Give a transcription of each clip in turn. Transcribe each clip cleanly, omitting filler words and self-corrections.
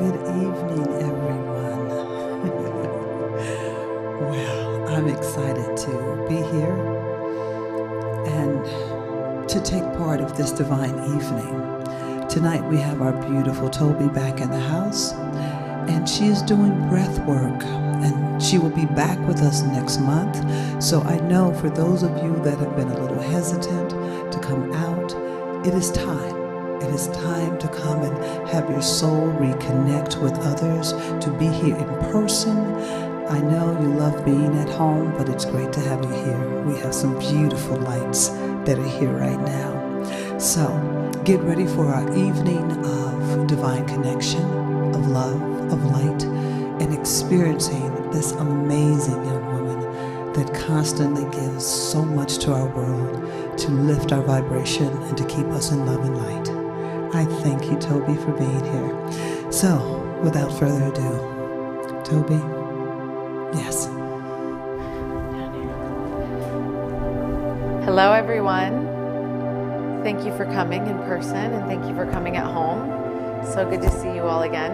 Good evening, everyone. Well, I'm excited to be here and to take part of this divine evening. Tonight we have our beautiful Tobey back in the house, and she is doing breath work, and she will be back with us next month. So I know for those of you that have been a little hesitant to come out, it is time. It is time to come and have your soul reconnect with others, to be here in person. I know you love being at home, but it's great to have you here. We have some beautiful lights that are here right now. So get ready for our evening of divine connection, of love, of light, and experiencing this amazing young woman that constantly gives so much to our world to lift our vibration and to keep us in love and light. I thank you, Tobey, for being here. So, without further ado, Tobey, yes. Hello, everyone. Thank you for coming in person, and thank you for coming at home. So good to see you all again.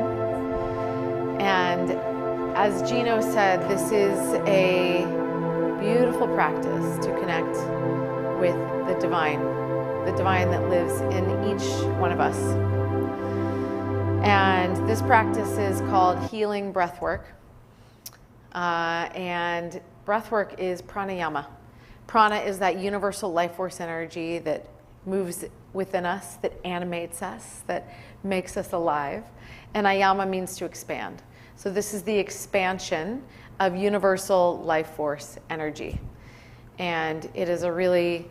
And as Gino said, this is a beautiful practice to connect with the divine that lives in each one of us. And this practice is called healing breathwork. And breathwork is pranayama. Prana is that universal life force energy that moves within us, that animates us, that makes us alive. And ayama means to expand. So this is the expansion of universal life force energy. And it is a really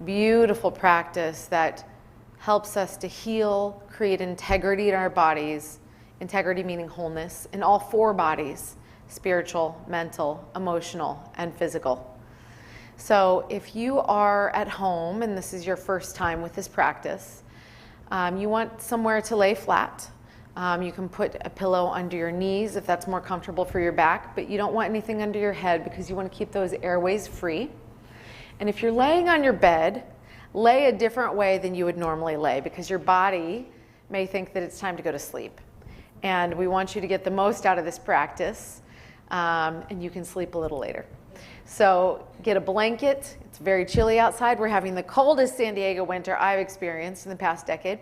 beautiful practice that helps us to heal, create integrity in our bodies, integrity meaning wholeness, in all four bodies: spiritual, mental, emotional, and physical. So if you are at home and this is your first time with this practice, you want somewhere to lay flat. You can put a pillow under your knees if that's more comfortable for your back, but you don't want anything under your head because you want to keep those airways free. And if you're laying on your bed, lay a different way than you would normally lay, because your body may think that it's time to go to sleep. And we want you to get the most out of this practice, and you can sleep a little later. So get a blanket. It's very chilly outside. We're having the coldest San Diego winter I've experienced in the past decade.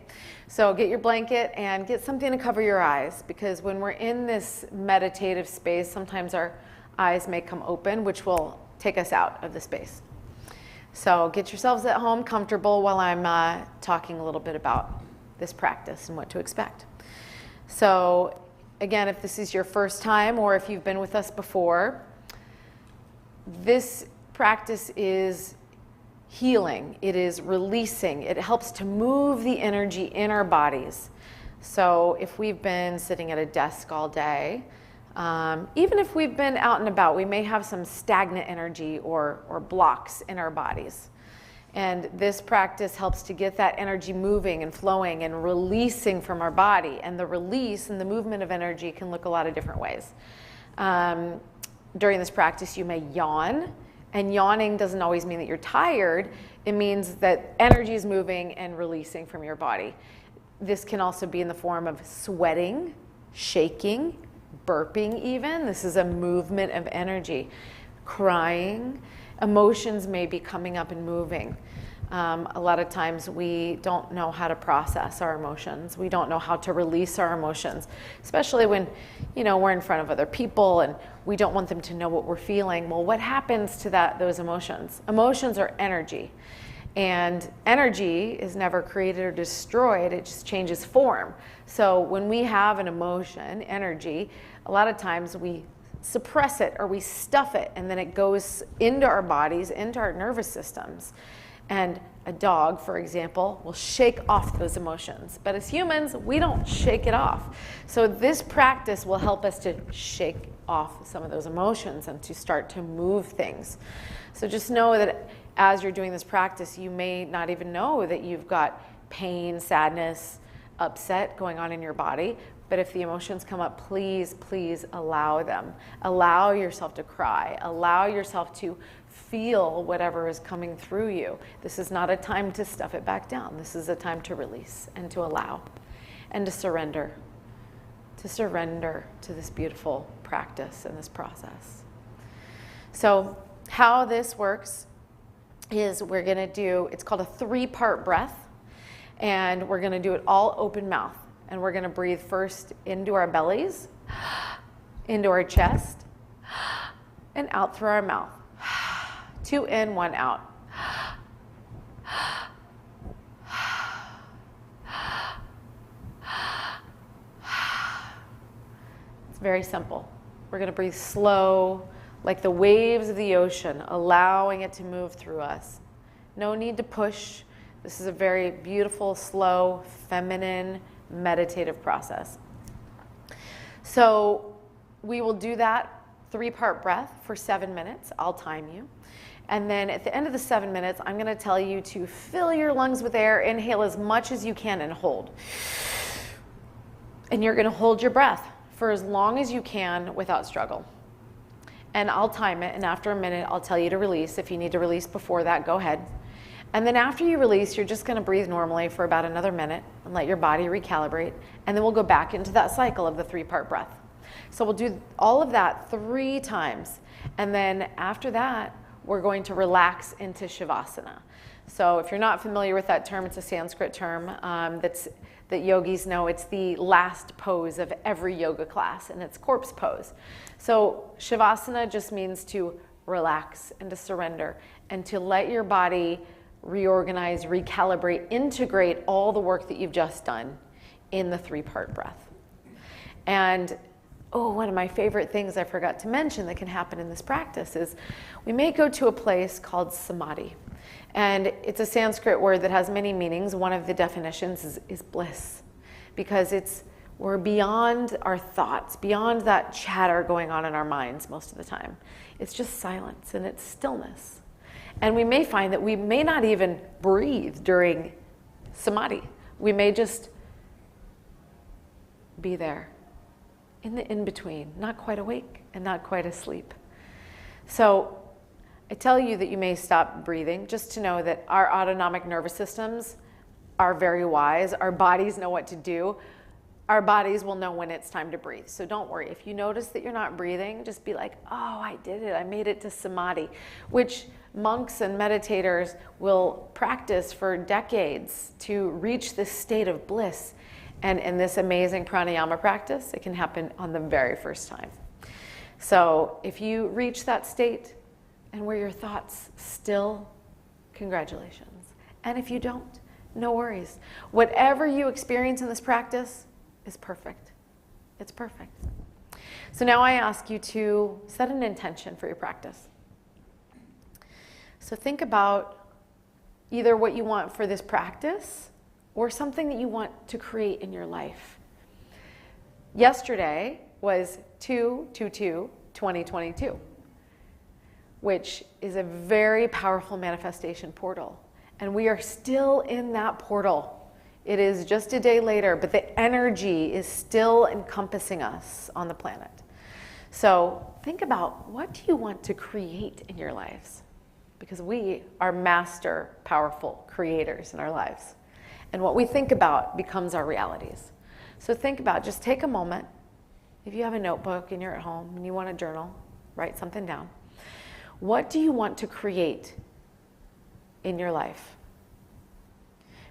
So get your blanket and get something to cover your eyes, because when we're in this meditative space, sometimes our eyes may come open, which will take us out of the space. So get yourselves at home comfortable while I'm talking a little bit about this practice and what to expect. So again, if this is your first time or if you've been with us before, this practice is healing. It is releasing. It helps to move the energy in our bodies. So if we've been sitting at a desk all day, even if we've been out and about, we may have some stagnant energy or blocks in our bodies. And this practice helps to get that energy moving and flowing and releasing from our body. And the release and the movement of energy can look a lot of different ways. During this practice, you may yawn. And yawning doesn't always mean that you're tired. It means that energy is moving and releasing from your body. This can also be in the form of sweating, shaking, burping even. This is a movement of energy. Crying. Emotions may be coming up and moving. A lot of times we don't know how to process our emotions. We don't know how to release our emotions, especially when, we're in front of other people and we don't want them to know what we're feeling. Well, what happens to those emotions? Emotions are energy. And energy is never created or destroyed, it just changes form. So when we have an emotion, energy, a lot of times we suppress it or we stuff it, and then it goes into our bodies, into our nervous systems. And a dog, for example, will shake off those emotions. But as humans, we don't shake it off. So this practice will help us to shake off some of those emotions and to start to move things. So just know that as you're doing this practice, you may not even know that you've got pain, sadness, upset going on in your body. But if the emotions come up, please, please allow them. Allow yourself to cry. Allow yourself to feel whatever is coming through you. This is not a time to stuff it back down. This is a time to release and to allow and to surrender to surrender to this beautiful practice and this process. So how this works is we're going to do, it's called a 3-part breath, and we're going to do it all open mouth. And we're going to breathe first into our bellies, into our chest, and out through our mouth. 2 in, 1 out. It's very simple. We're going to breathe slow, like the waves of the ocean, allowing it to move through us. No need to push. This is a very beautiful, slow, feminine, meditative process. So we will do that 3-part breath for 7 minutes. I'll time you. And then at the end of the 7 minutes, I'm going to tell you to fill your lungs with air, inhale as much as you can, and hold. And you're going to hold your breath for as long as you can without struggle. And I'll time it, and after a minute, I'll tell you to release. If you need to release before that, go ahead. And then after you release, you're just going to breathe normally for about another minute and let your body recalibrate. And then we'll go back into that cycle of the 3-part breath. So we'll do all of that 3 times. And then after that, we're going to relax into Shavasana. So if you're not familiar with that term, it's a Sanskrit term that yogis know. It's the last pose of every yoga class, and it's corpse pose. So Shavasana just means to relax and to surrender and to let your body reorganize, recalibrate, integrate all the work that you've just done in the 3-part breath. And one of my favorite things I forgot to mention that can happen in this practice is we may go to a place called samadhi. And it's a Sanskrit word that has many meanings. One of the definitions is bliss, because we're beyond our thoughts, beyond that chatter going on in our minds most of the time. It's just silence and it's stillness. And we may find that we may not even breathe during samadhi. We may just be there in the in-between, not quite awake and not quite asleep. So I tell you that you may stop breathing just to know that our autonomic nervous systems are very wise. Our bodies know what to do. Our bodies will know when it's time to breathe. So don't worry. If you notice that you're not breathing, just be like, oh, I did it. I made it to samadhi, which monks and meditators will practice for decades to reach this state of bliss. And in this amazing pranayama practice, it can happen on the very first time. So if you reach that state and where your thoughts still, congratulations. And if you don't, no worries. Whatever you experience in this practice is perfect. It's perfect. So now I ask you to set an intention for your practice. So think about either what you want for this practice or something that you want to create in your life. Yesterday was 2/22/2022, which is a very powerful manifestation portal. And we are still in that portal. It is just a day later, but the energy is still encompassing us on the planet. So think about, what do you want to create in your lives? Because we are master, powerful creators in our lives. And what we think about becomes our realities. So think about, just take a moment. If you have a notebook and you're at home and you want to journal, write something down. What do you want to create in your life?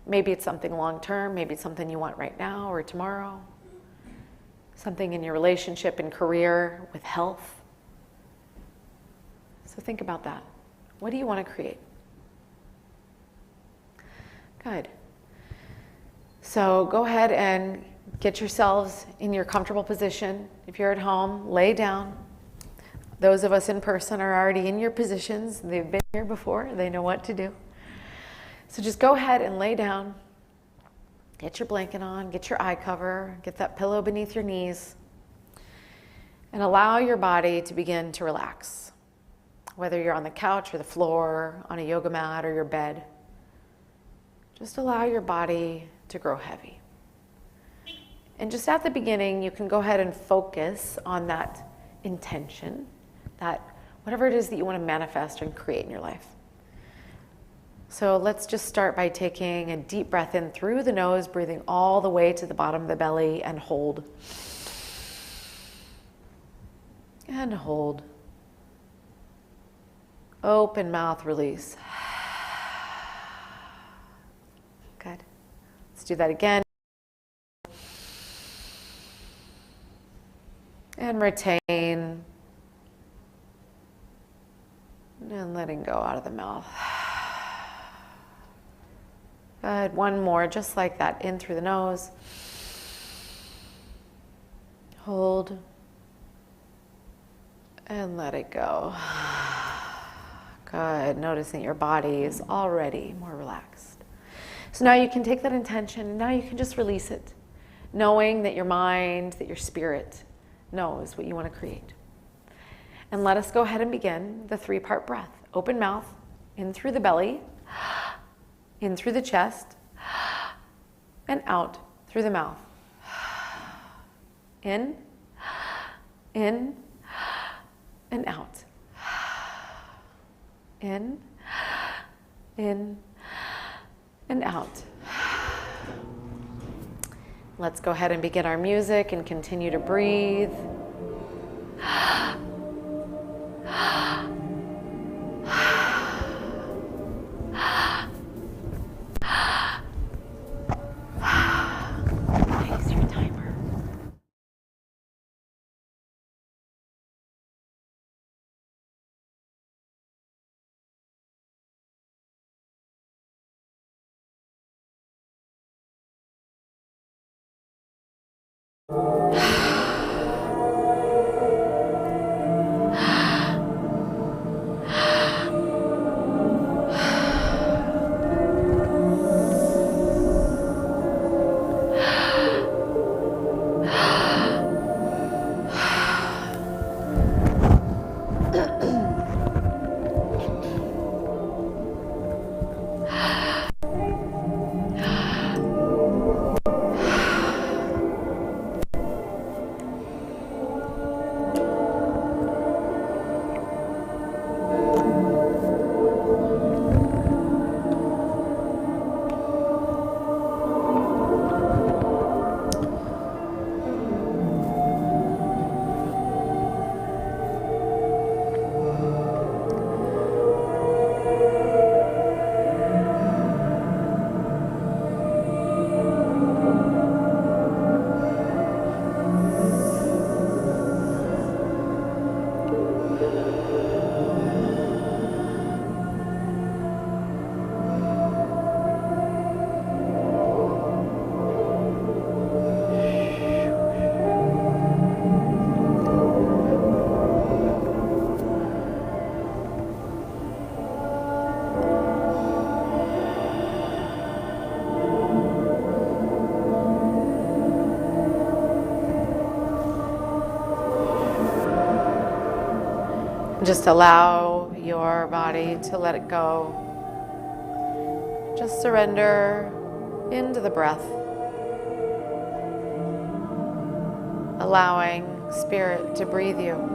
Maybe it's something long-term, maybe it's something you want right now or tomorrow, something in your relationship and career, with health. So think about that. What do you want to create? Good. So go ahead and get yourselves in your comfortable position. If you're at home, lay down. Those of us in person are already in your positions. They've been here before. They know what to do. So just go ahead and lay down. Get your blanket on, get your eye cover, get that pillow beneath your knees, and allow your body to begin to relax. Whether you're on the couch or the floor, on a yoga mat or your bed, just allow your body to grow heavy. And just at the beginning, you can go ahead and focus on that intention, that whatever it is that you want to manifest and create in your life. So let's just start by taking a deep breath in through the nose, breathing all the way to the bottom of the belly, and hold. And hold. Open mouth, release. Good. Let's do that again. And retain. And letting go out of the mouth. Good. One more, just like that. In through the nose. Hold. And let it go. Good. Noticing your body is already more relaxed. So now you can take that intention, and now you can just release it, knowing that your mind, that your spirit knows what you want to create. And let us go ahead and begin the 3-part breath. Open mouth, in through the belly, in through the chest, and out through the mouth. In, and out. In, and out. Let's go ahead and begin our music and continue to breathe. Thanks, your timer. Just allow your body to let it go. Just surrender into the breath, allowing spirit to breathe you.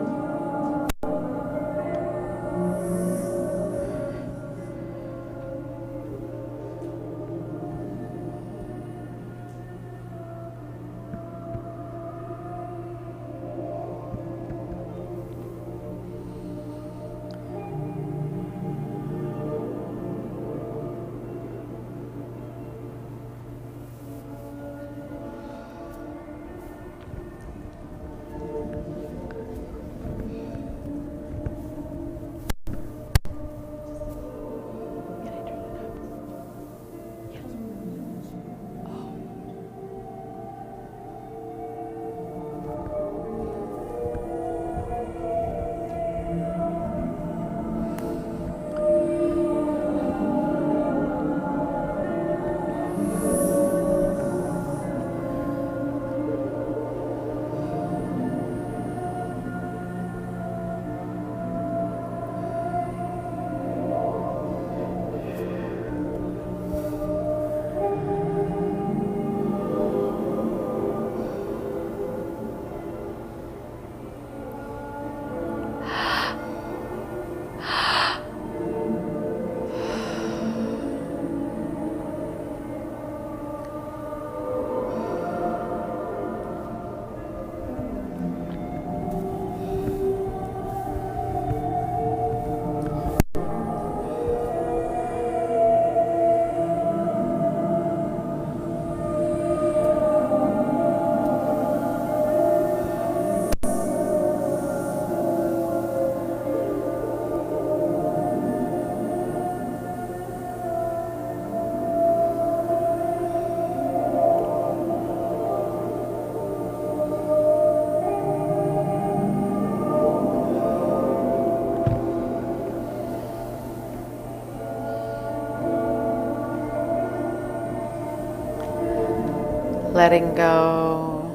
letting go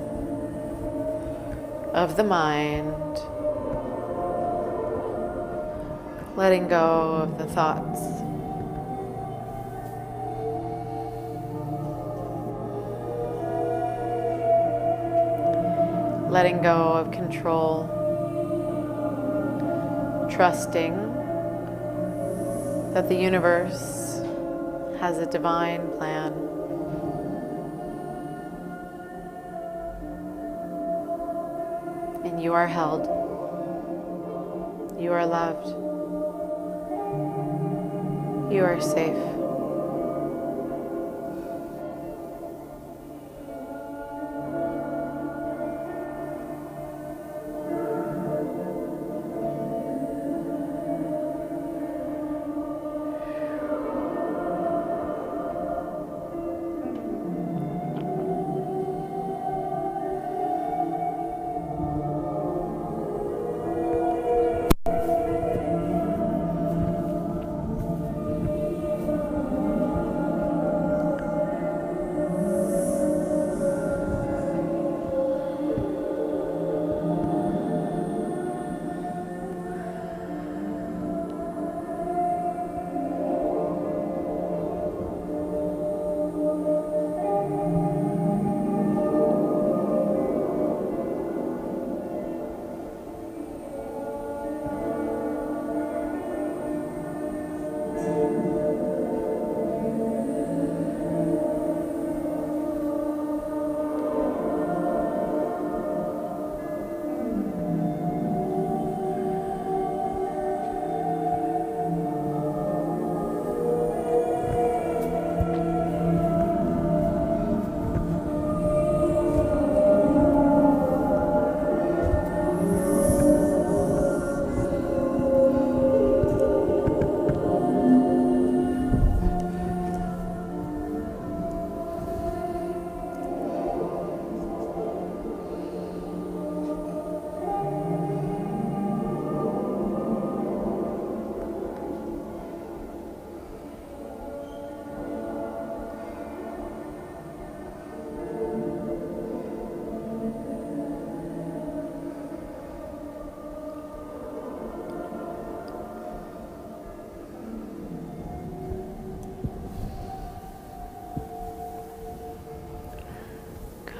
of the mind, letting go of the thoughts. Letting go of control, trusting that the universe has a divine plan. And you are held. You are loved. You are safe.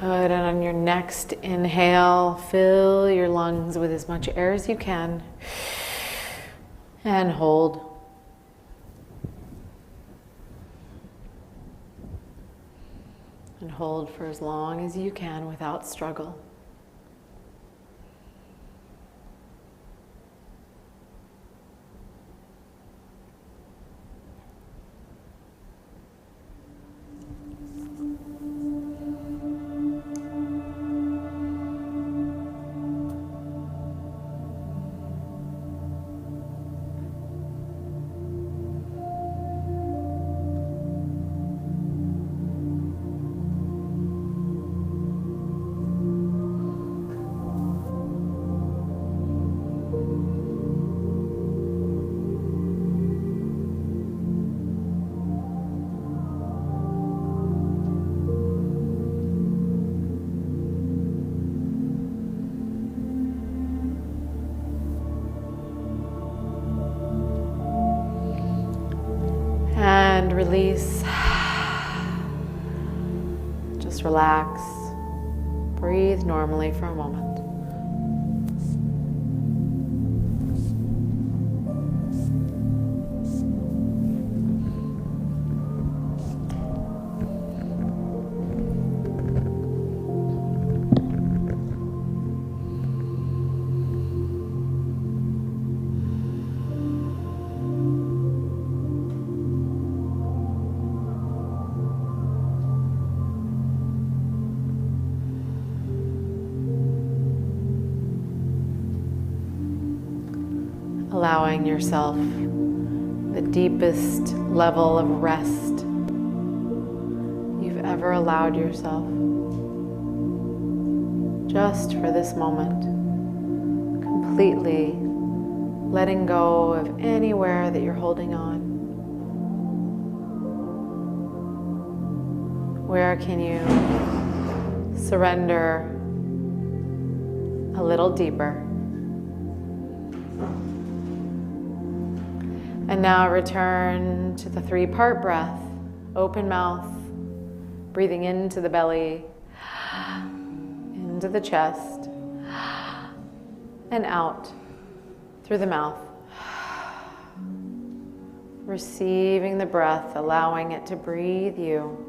Good, and on your next inhale, fill your lungs with as much air as you can, and hold. And hold for as long as you can without struggle. And release. Just relax. Breathe normally for a moment. Allowing yourself the deepest level of rest you've ever allowed yourself, just for this moment, completely letting go of anywhere that you're holding on. Where can you Surrender a little deeper. And now return to the 3-part breath. Open mouth, breathing into the belly, into the chest, and out through the mouth. Receiving the breath, allowing it to breathe you.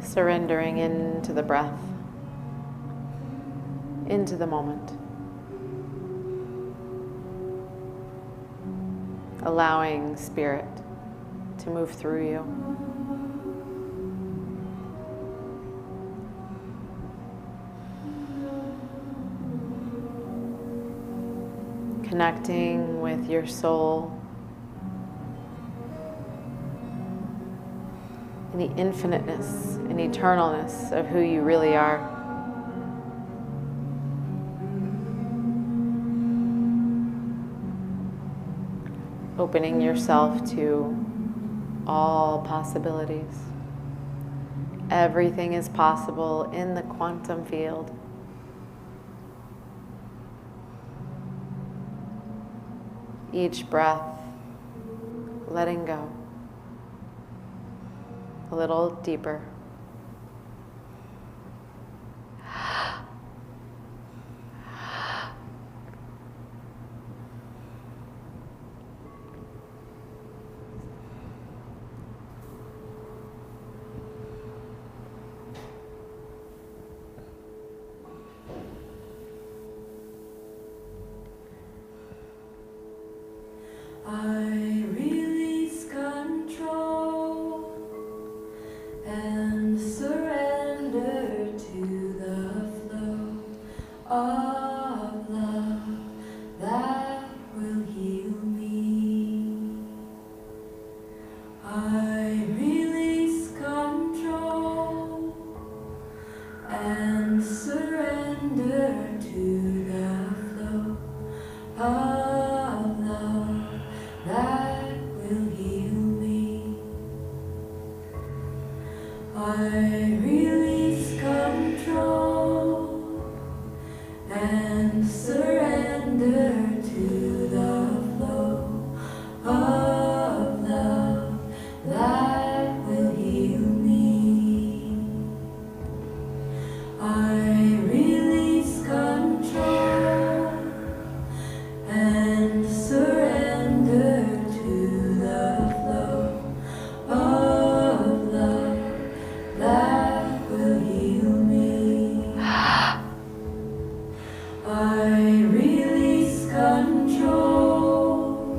Surrendering into the breath, into the moment. Allowing spirit to move through you. Connecting with your soul and the infiniteness and eternalness of who you really are. Opening yourself to all possibilities. Everything is possible in the quantum field. Each breath, letting go. A little deeper. I release control and surrender to the flow of love that will heal me. I release control and surrender to the flow of love that will heal me. I release control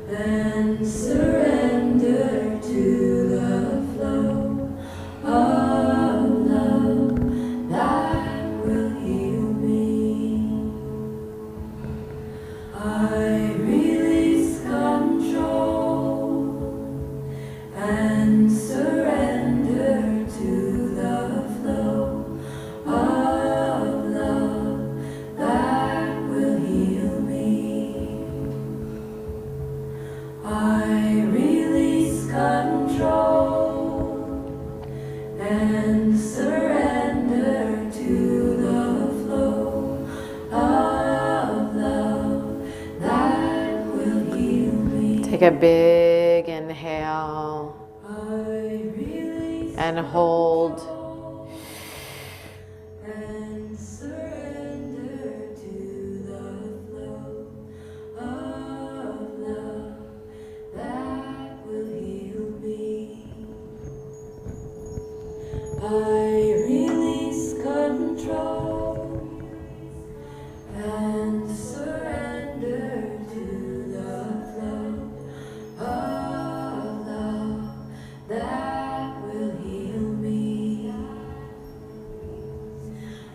and surrender to the flow of love that will heal me. I release control and surrender to the flow of love that will heal me. I release control and surrender to the flow of love that will heal me. Take a big inhale I release and hold. and surrender to the flow of love that will heal me. I release control and surrender to the flow of love that will heal me.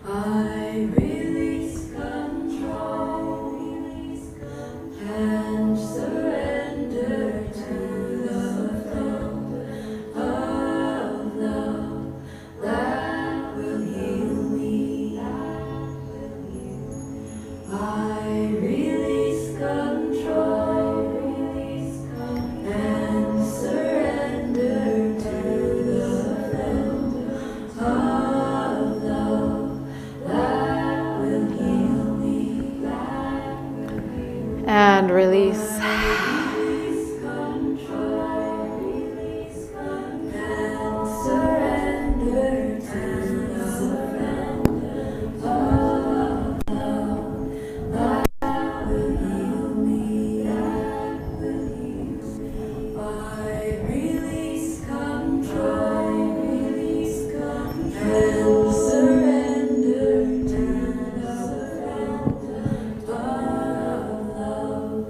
I release control and surrender to the flow of love that will heal me. I release control and surrender to the flow of love that will heal me. And release. Release control and surrender to the flow of love that will heal me. I release control and surrender to the flow of love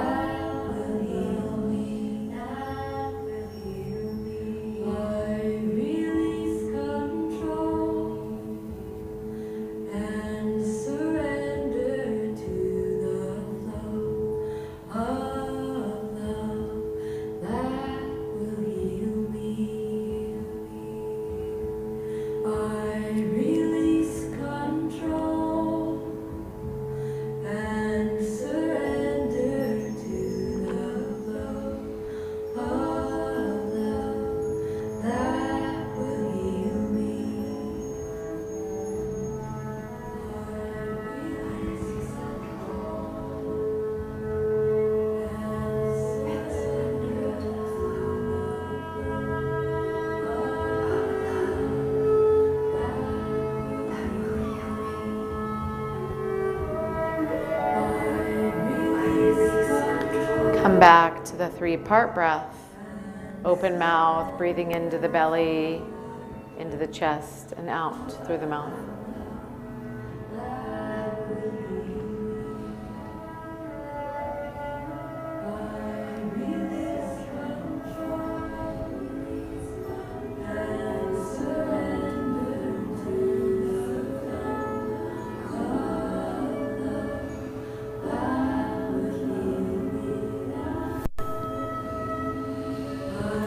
that will heal me. I release control and surrender to the flow of love that will heal me. I release control and surrender to the flow of love that will heal me. Come back to the 3-part breath. Open mouth, breathing into the belly, into the chest, and out through the mouth.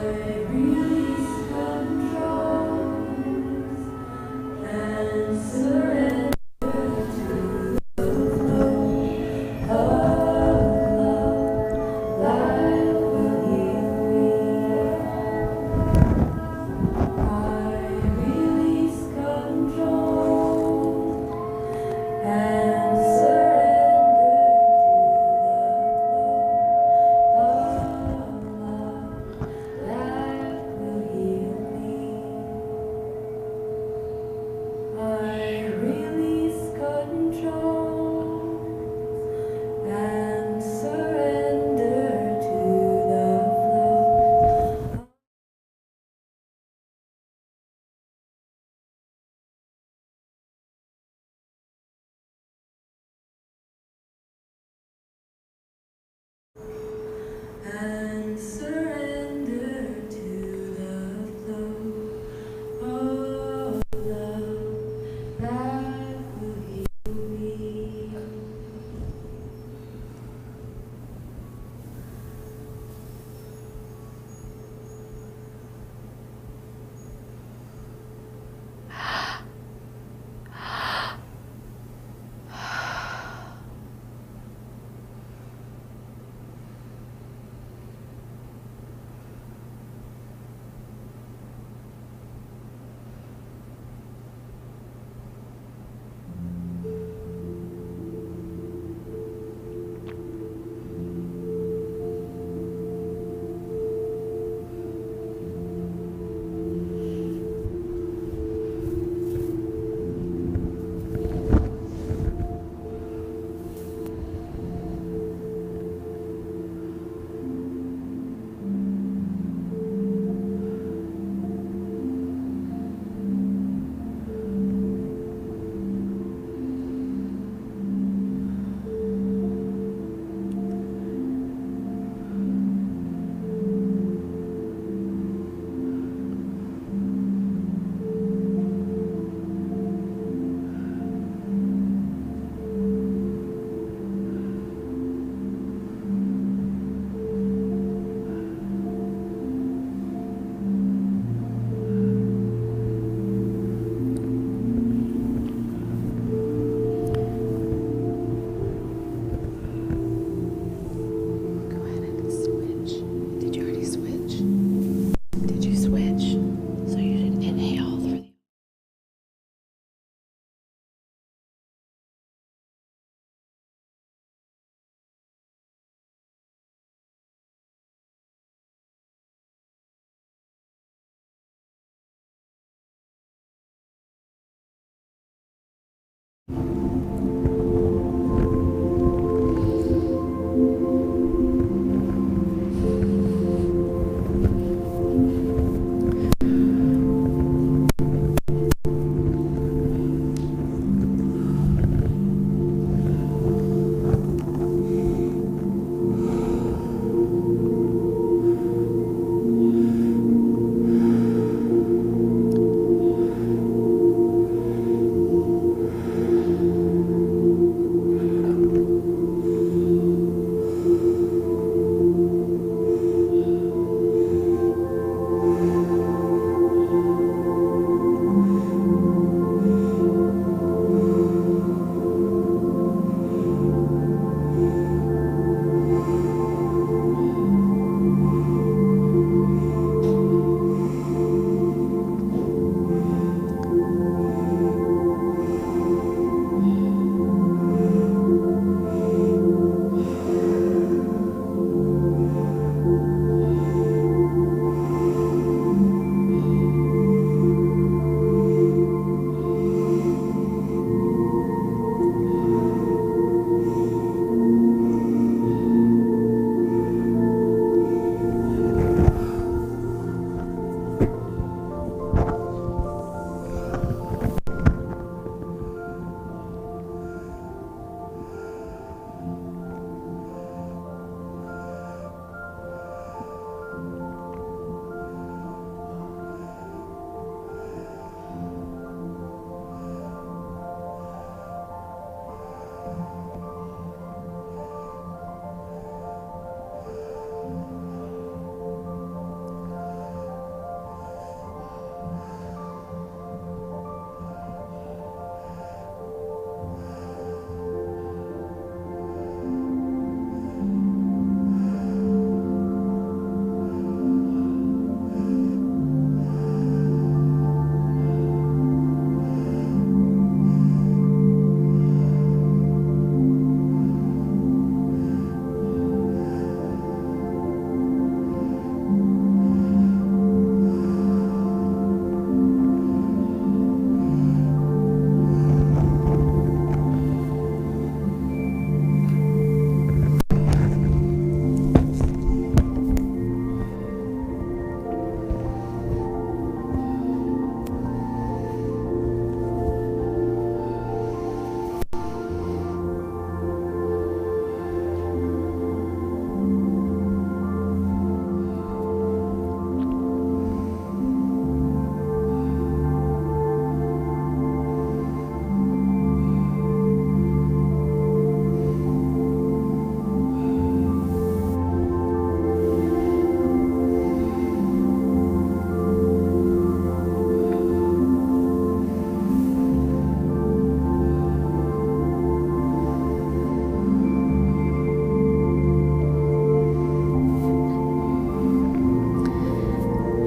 I release control and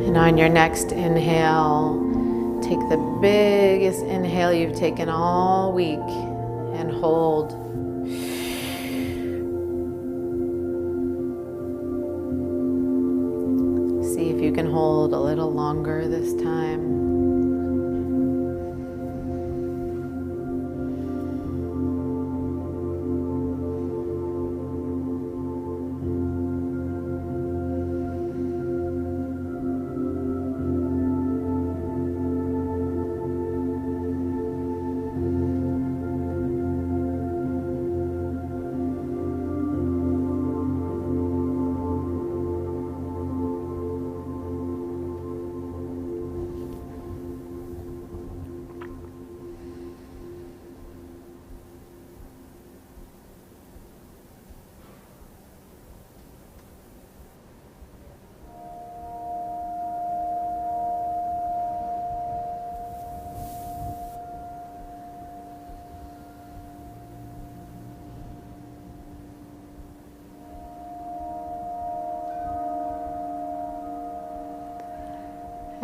And on your next inhale, take the biggest inhale you've taken all week and hold. See if you can hold a little longer this time.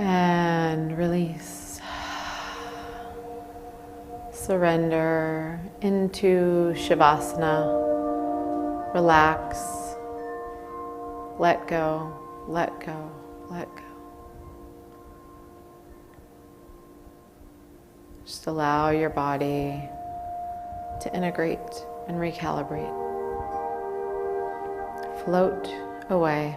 And release. Surrender into Shavasana. Relax. Let go, let go, let go. Just allow your body to integrate and recalibrate. Float away.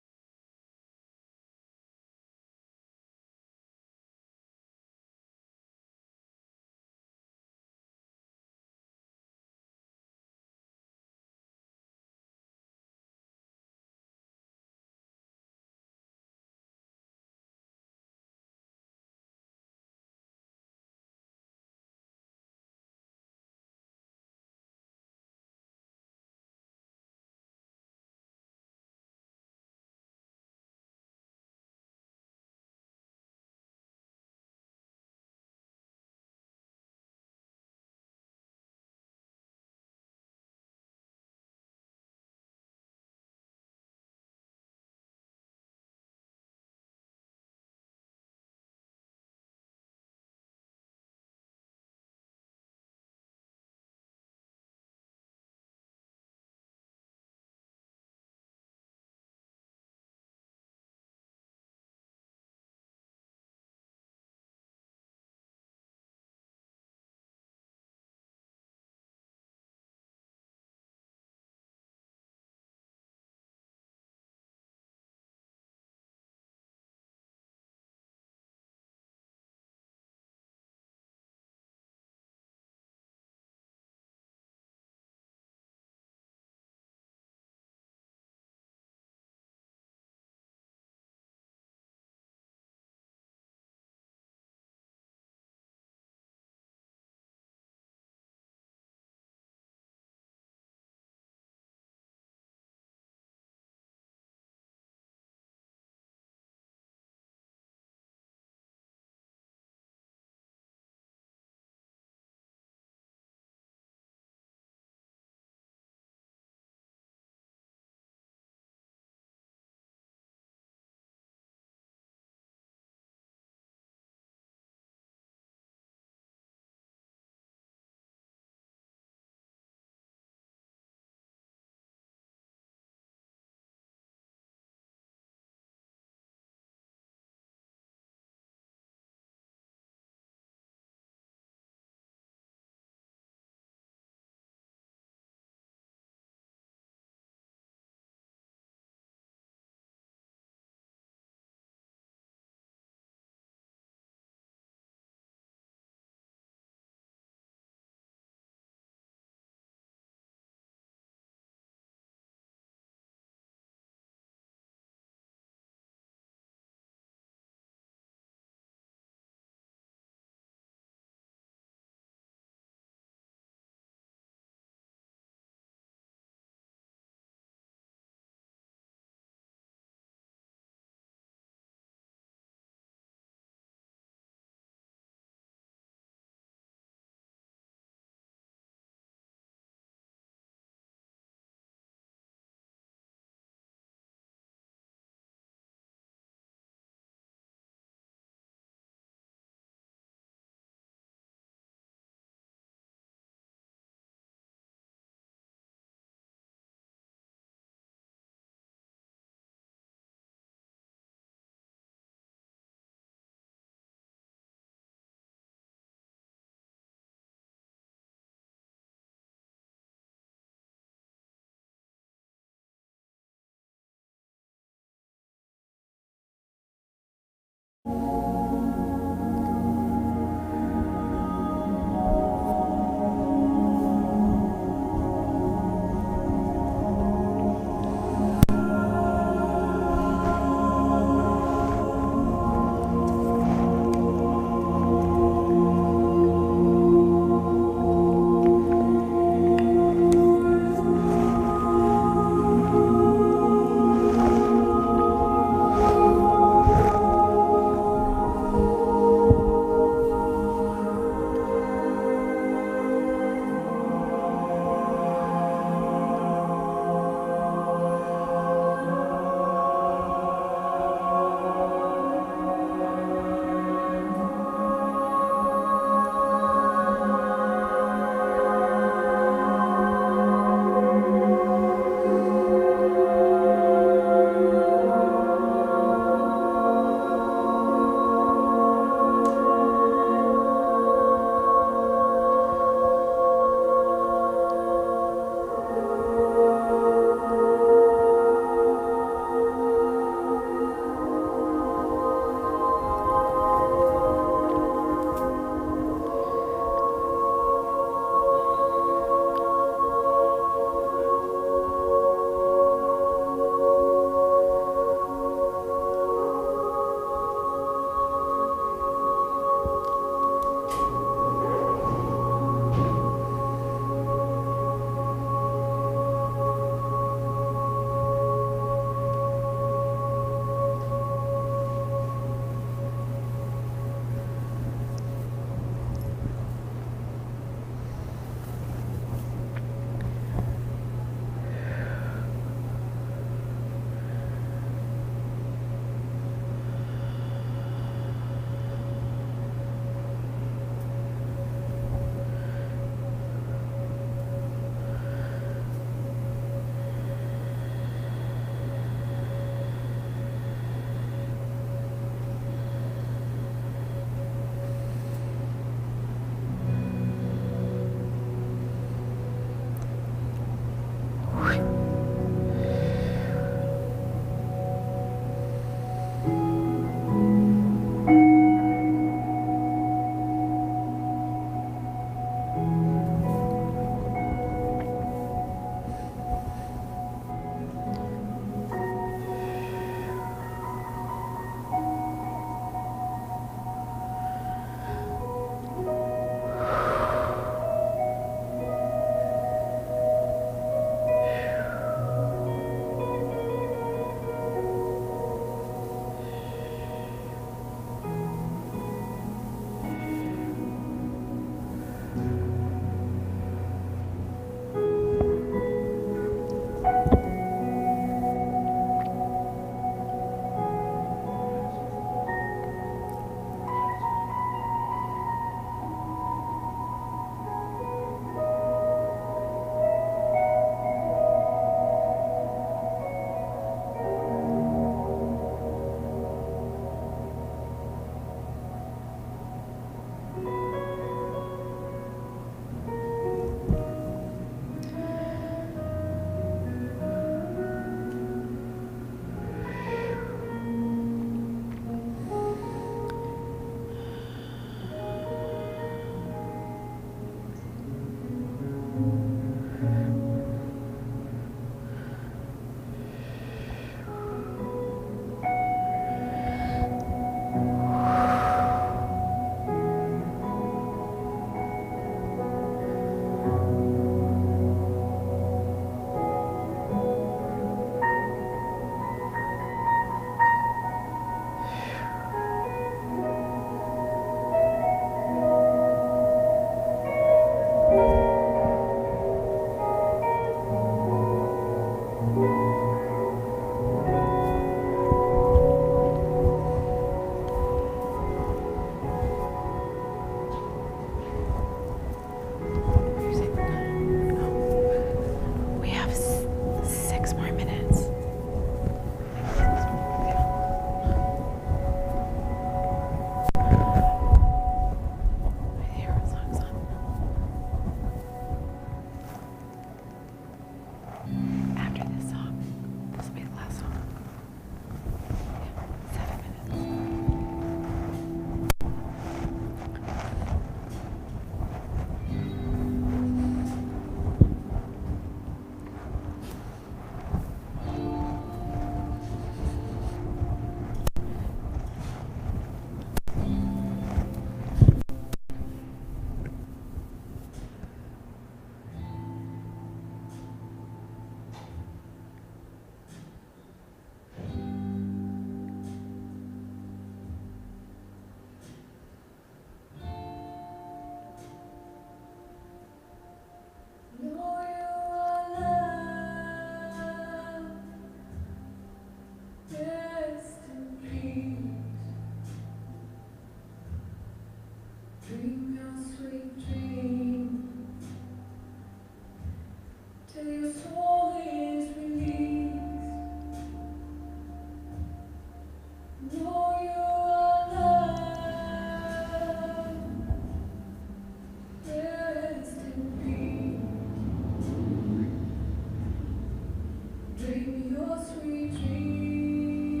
Dream your sweet dreams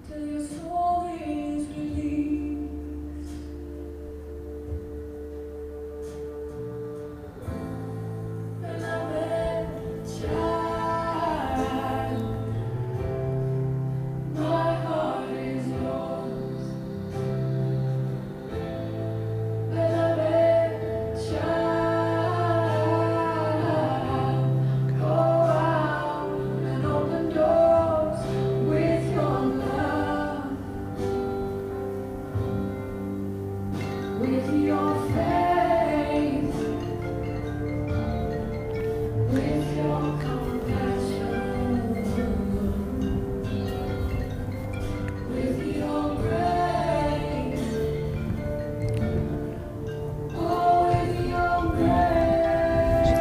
till your soul is released. Beloved child, my heart is yours. Beloved child, go out and open doors with your love, with your faith, with your compassion, with your grace, oh, with your grace.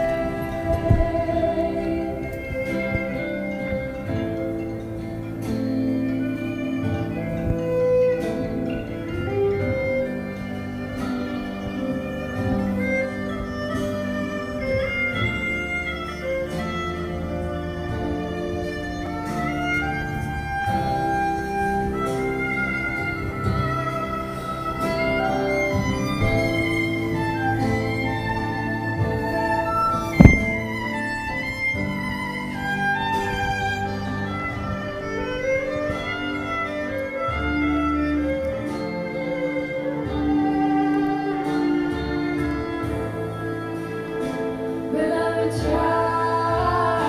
Beloved child,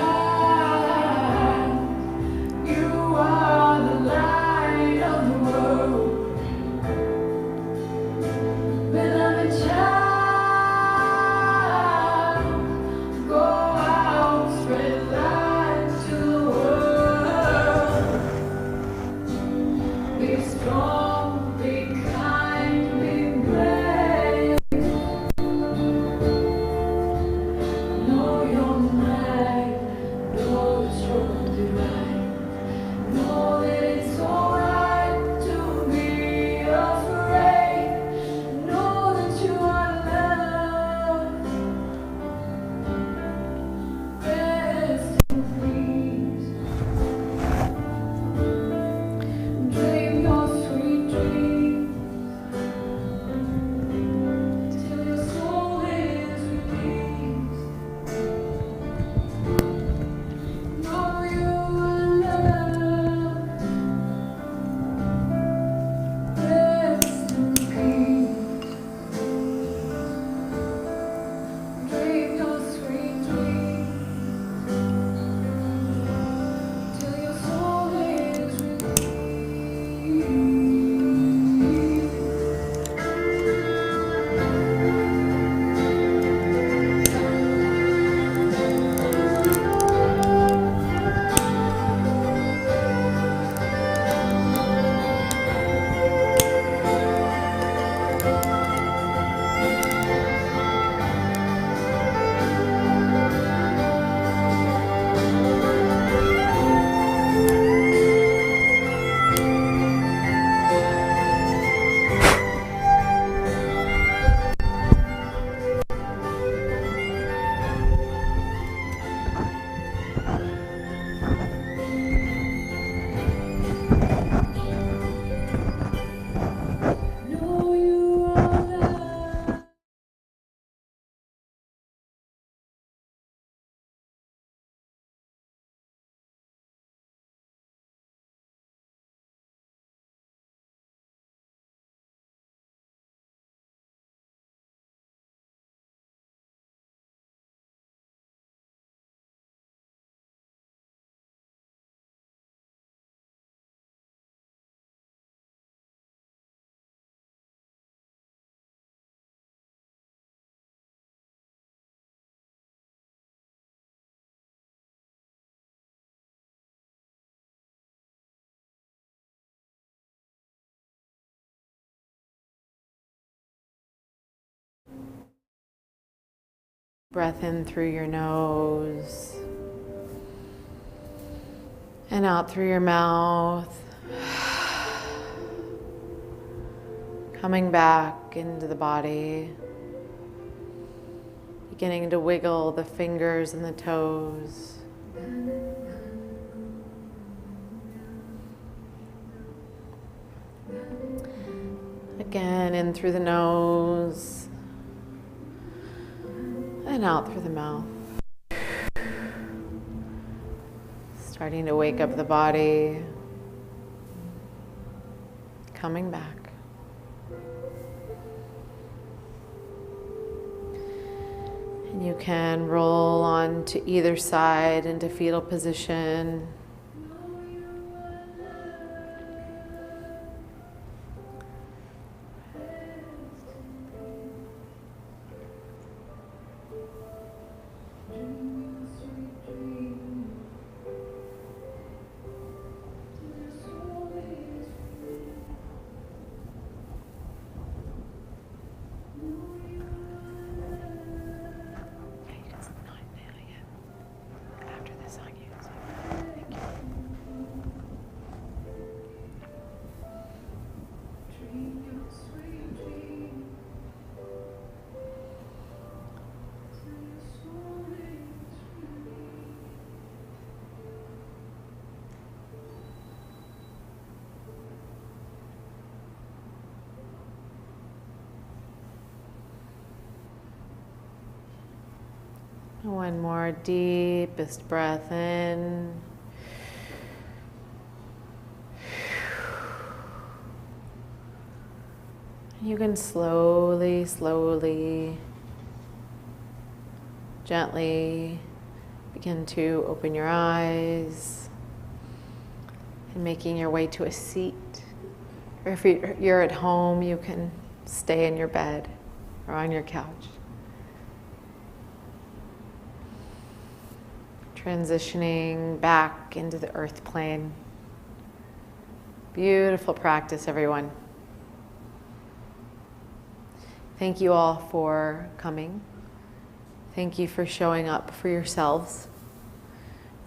you are the light of the world. Beloved child, go out, spread light to the world. Be strong, be kind, be brave. Know your mind, know the truth divine. Know that it's alright to be afraid. Know that you are loved. Rest in peace. Dream your sweet dreams till your soul is released. Know you are loved. Rest in peace. Dream your sweet dreams till your soul is released. Know you are loved. Breath in through your nose and out through your mouth. Coming back into the body. beginning to wiggle the fingers and the toes. Again, in through the nose and out through the mouth. Starting to wake up the body, coming back. And you can roll on to either side into fetal position. One more deepest breath in. You can slowly, slowly, gently begin to open your eyes and making your way to a seat. Or if you're at home, you can stay in your bed or on your couch. Transitioning back into the earth plane. Beautiful practice, everyone. Thank you all for coming. Thank you for showing up for yourselves.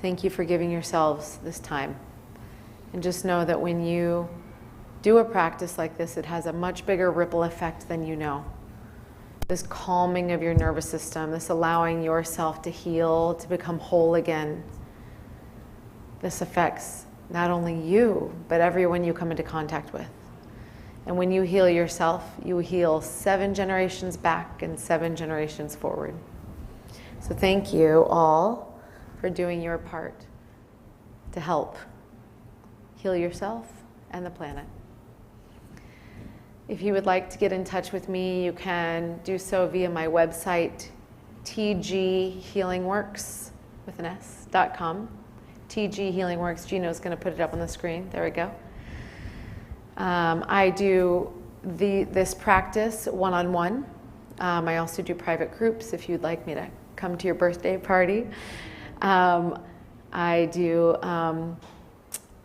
Thank you for giving yourselves this time. And just know that when you do a practice like this, it has a much bigger ripple effect than you know. This calming of your nervous system, this allowing yourself to heal, to become whole again. This affects not only you, but everyone you come into contact with. And when you heal yourself, you heal 7 generations back and 7 generations forward. So thank you all for doing your part to help heal yourself and the planet. If you would like to get in touch with me, you can do so via my website, tghealingworks.com. TG Healingworks. Gino's going to put it up on the screen. There we go. I do this practice one-on-one. I also do private groups if you'd like me to come to your birthday party. I do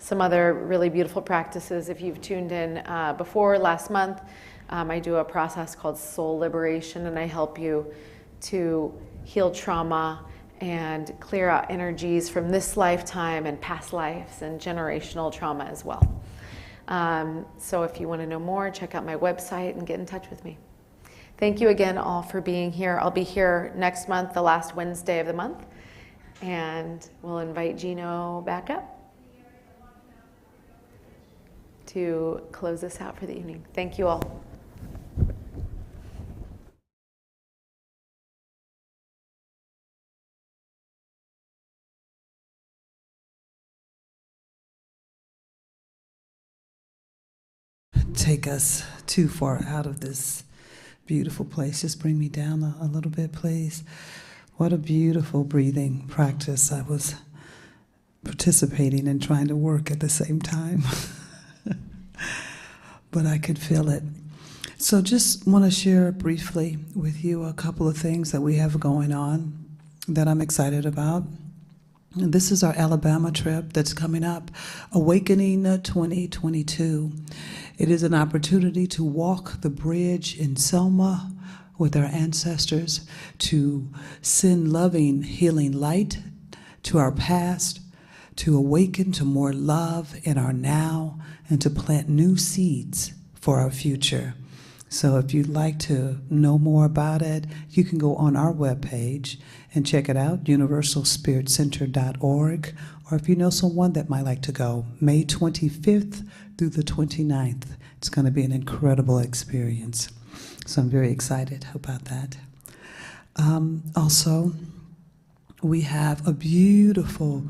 some other really beautiful practices. If you've tuned in before last month, I do a process called soul liberation, and I help you to heal trauma and clear out energies from this lifetime and past lives and generational trauma as well. So if you want to know more, check out my website and get in touch with me. Thank you again all for being here. I'll be here next month, the last Wednesday of the month, and we'll invite Gino back up to close us out for the evening. Thank you all. Take us too far out of this beautiful place. Just bring me down a little bit, please. What a beautiful breathing practice. I was participating and trying to work at the same time. But I could feel it. So just want to share briefly with you a couple of things that we have going on that I'm excited about. And this is our Alabama trip that's coming up, Awakening 2022. It is an opportunity to walk the bridge in Selma with our ancestors, to send loving, healing light to our past, to awaken to more love in our now, and to plant new seeds for our future. So if you'd like to know more about it, you can go on our webpage and check it out, universalspiritcenter.org. Or if you know someone that might like to go, May 25th through the 29th. It's going to be an incredible experience. So I'm very excited about that. Also, we have a beautiful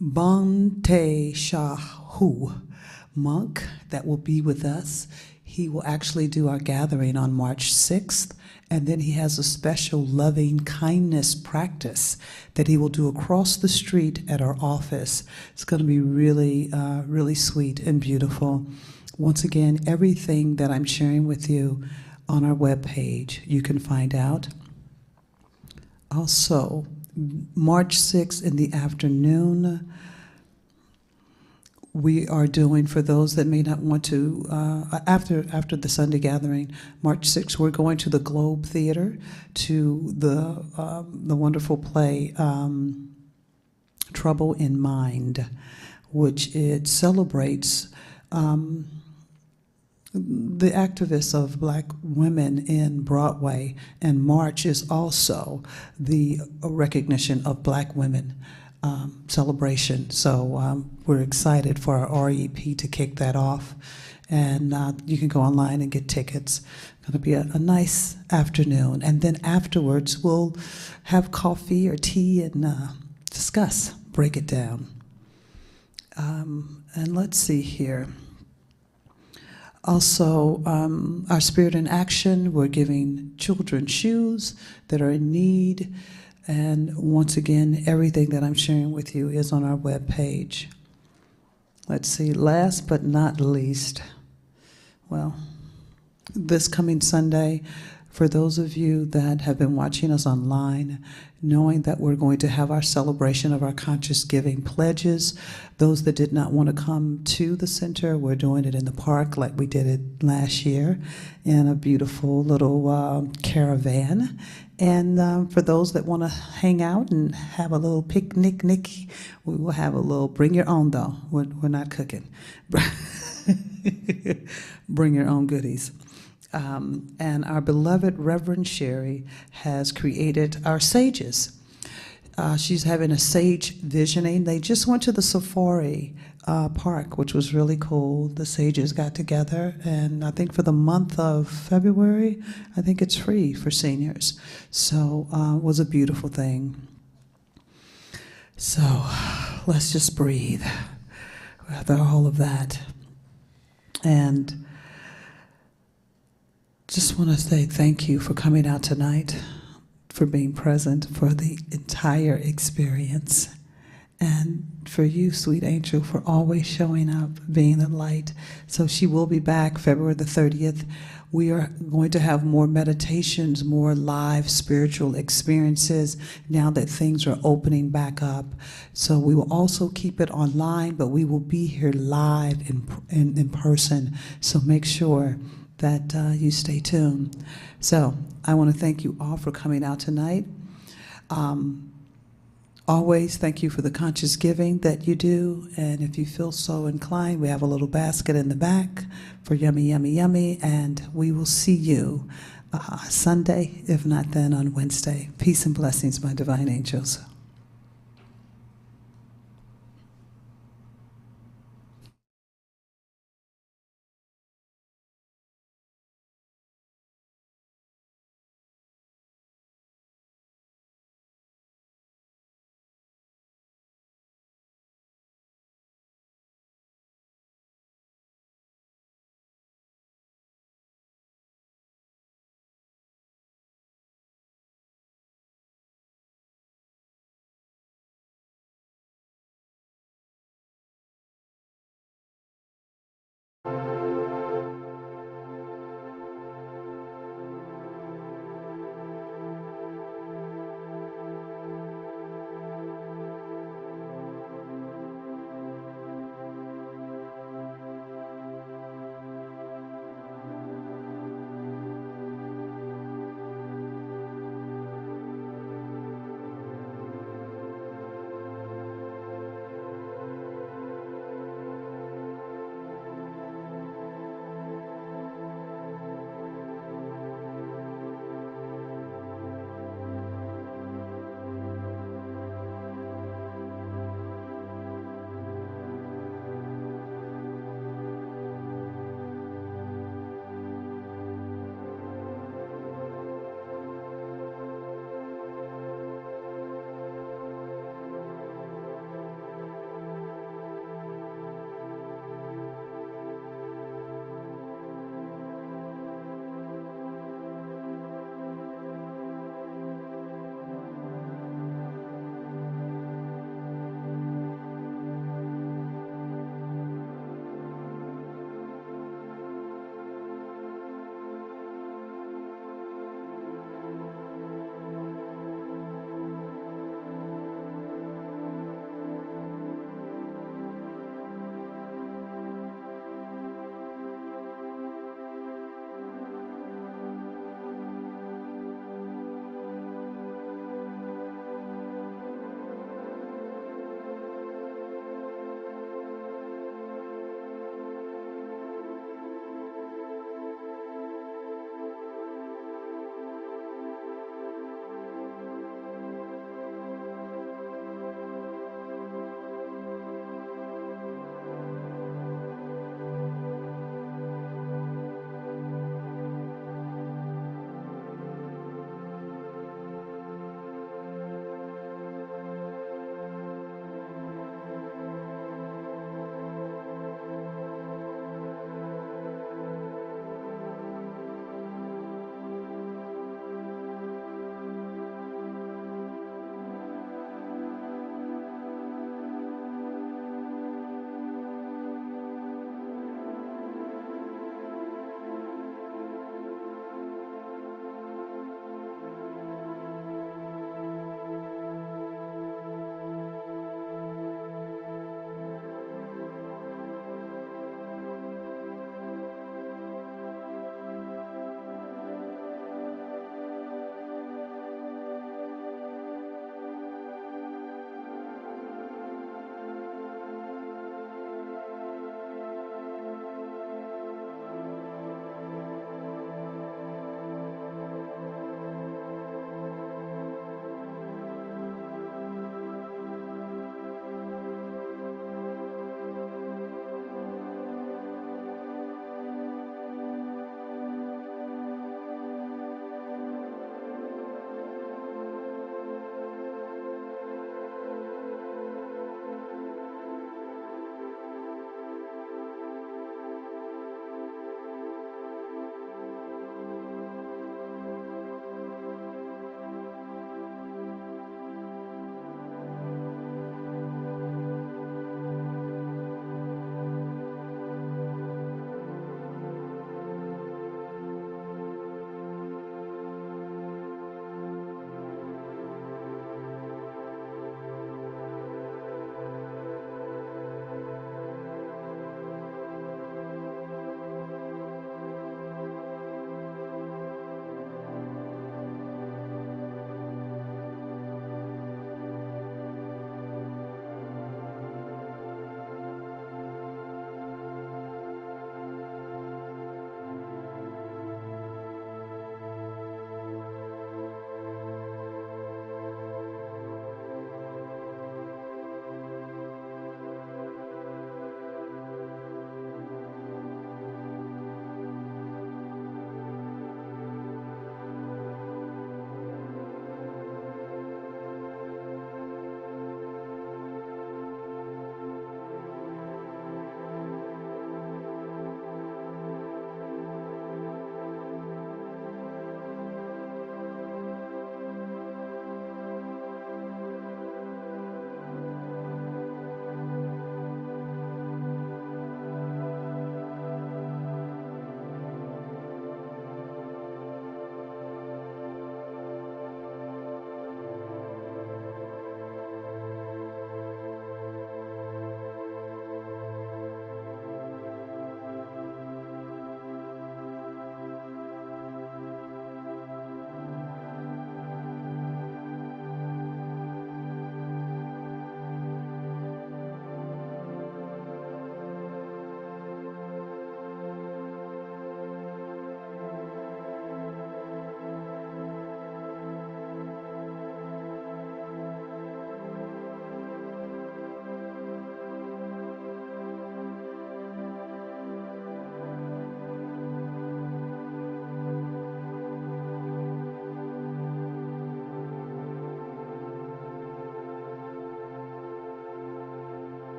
Bante Shahu monk that will be with us. He will actually do our gathering on March 6th, and then he has a special loving kindness practice that he will do across the street at our office. It's going to be really, really sweet and beautiful. Once again, everything that I'm sharing with you on our webpage, you can find out. Also, March 6th in the afternoon, we are doing, for those that may not want to, after the Sunday gathering, March 6th, we're going to the Globe Theater to the wonderful play Trouble in Mind, which it celebrates the activists of Black women in Broadway, and March is also the recognition of Black women celebration. So we're excited for our REP to kick that off, and you can go online and get tickets. It's going to be a nice afternoon, and then afterwards we'll have coffee or tea and discuss, break it down. And let's see here. Also, our Spirit in Action, we're giving children shoes that are in need. And once again, everything that I'm sharing with you is on our webpage. Let's see, last but not least, well, this coming Sunday, for those of you that have been watching us online, knowing that we're going to have our celebration of our conscious giving pledges. Those that did not want to come to the center, we're doing it in the park like we did it last year in a beautiful little caravan. And for those that want to hang out and have a little picnic, we will have a little, bring your own though. We're not cooking. Bring your own goodies. And our beloved Reverend Sherry has created our sages. She's having a sage visioning. They just went to the safari park, which was really cool. The sages got together, and I think for the month of February, I think it's free for seniors. So it was a beautiful thing. So let's just breathe after all of that. And just want to say thank you for coming out tonight, for being present for the entire experience, and for you, sweet angel, for always showing up, being a light. So she will be back February the 30th. We are going to have more meditations, more live spiritual experiences now that things are opening back up. So we will also keep it online, but we will be here live in person. So make sure that you stay tuned. So I want to thank you all for coming out tonight. Always thank you for the conscious giving that you do. And if you feel so inclined, we have a little basket in the back for yummy, yummy, yummy. And we will see you Sunday, if not then on Wednesday. Peace and blessings, my divine angels.